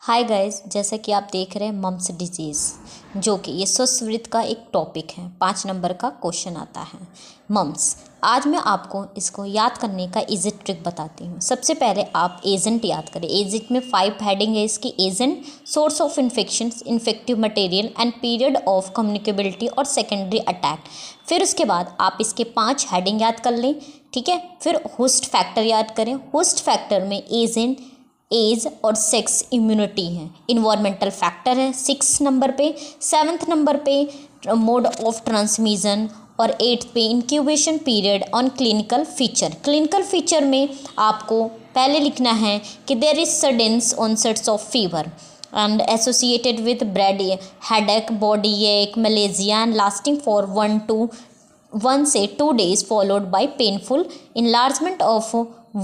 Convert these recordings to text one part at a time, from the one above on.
Hi guys, जैसा कि आप देख रहे हैं मम्स डिजीज़, जो कि ये स्वस्वृत्त का एक टॉपिक है। 5 नंबर का क्वेश्चन आता है मम्स। आज मैं आपको इसको याद करने का इजी ट्रिक बताती हूँ। सबसे पहले आप एजेंट याद करें। एजेंट में 5 हेडिंग है इसकी। Agent, source of infection, infective material and period of communicability और सेकेंडरी अटैक। फिर उसके बाद आप इसके 5 हेडिंग याद कर लें, ठीक है। फिर होस्ट फैक्टर याद करें। होस्ट फैक्टर में एजेंट, एज और सेक्स, इम्यूनिटी है। इन्वायरमेंटल फैक्टर है 6 नंबर पे। 7th नंबर पे मोड ऑफ ट्रांसमिशन और 8th पे incubation period on clinical feature. Clinical feature में आपको पहले लिखना है कि there is sudden onsets of fever and associated with bread headache, body ache, malaise and lasting for 1 से 2 days followed by painful enlargement of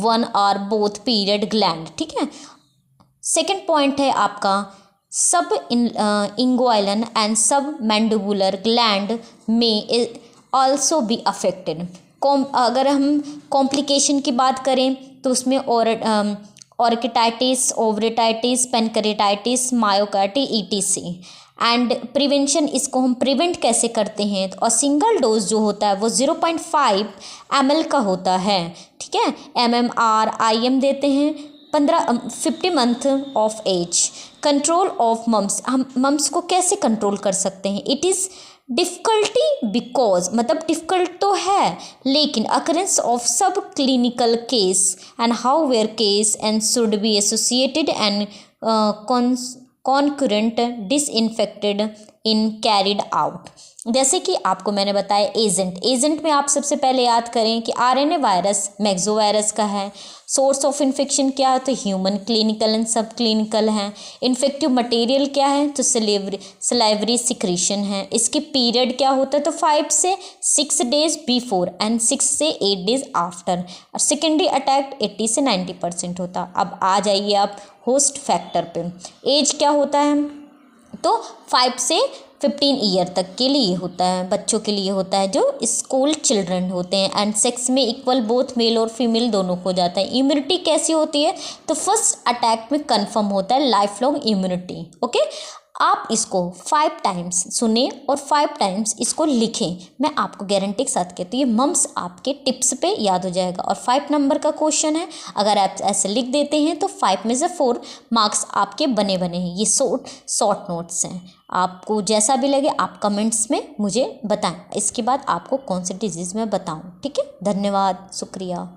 1 or both period gland, ठीक है। Second point है आपका sublingual and submandibular gland में also be affected. अगर हम complication की बात करें तो उसमें orchitis, ovaritis, pancreatitis, myocarditis, etc. And prevention, इसको हम प्रिवेंट कैसे करते हैं, और सिंगल डोज जो होता है वो 0.5 ml का होता है, ठीक है। MMR IM देते हैं 50 month of age. Control of mumps, हम मम्स को कैसे कंट्रोल कर सकते हैं। इट इज़ डिफ़िकल्टी बिकॉज, मतलब डिफ़िकल्ट तो है, लेकिन occurrence of sub clinical case and how where case and should be associated and concurrent disinfected in carried out. जैसे कि आपको मैंने बताया एजेंट में आप सबसे पहले याद करें कि RNA वायरस मैक्सोवायरस का है। सोर्स ऑफ इन्फेक्शन क्या है, तो ह्यूमन, क्लिनिकल एंड सब क्लिनिकल है। इन्फेक्टिव मटेरियल क्या है, तो सलाइवरी सिक्रीशन है। इसके पीरियड क्या होता है, तो 5 से 6 डेज बिफोर एंड 6 से 8 डेज आफ्टर। और सेकेंडरी अटैक 80 से 90% होता। अब आ जाइए आप होस्ट फैक्टर पे। एज क्या होता है, तो 5 से 15 ईयर तक के लिए होता है, बच्चों के लिए होता है जो स्कूल चिल्ड्रन होते हैं। एंड सेक्स में इक्वल बोथ मेल और फीमेल दोनों को जाता है। इम्यूनिटी कैसी होती है, तो फर्स्ट अटैक में कंफर्म होता है लाइफ लॉन्ग इम्यूनिटी, ओके। आप इसको 5 टाइम्स सुने और 5 टाइम्स इसको लिखें, मैं आपको गारंटी के साथ कहती हूँ ये मम्स आपके टिप्स पे याद हो जाएगा। और 5 नंबर का क्वेश्चन है, अगर आप ऐसे लिख देते हैं तो 5 में से 4 मार्क्स आपके बने हैं। ये शॉर्ट नोट्स हैं। आपको जैसा भी लगे आप कमेंट्स में मुझे बताएं। इसके बाद आपको कौन सी डिजीज़ में बताऊं, ठीक है। धन्यवाद, शुक्रिया।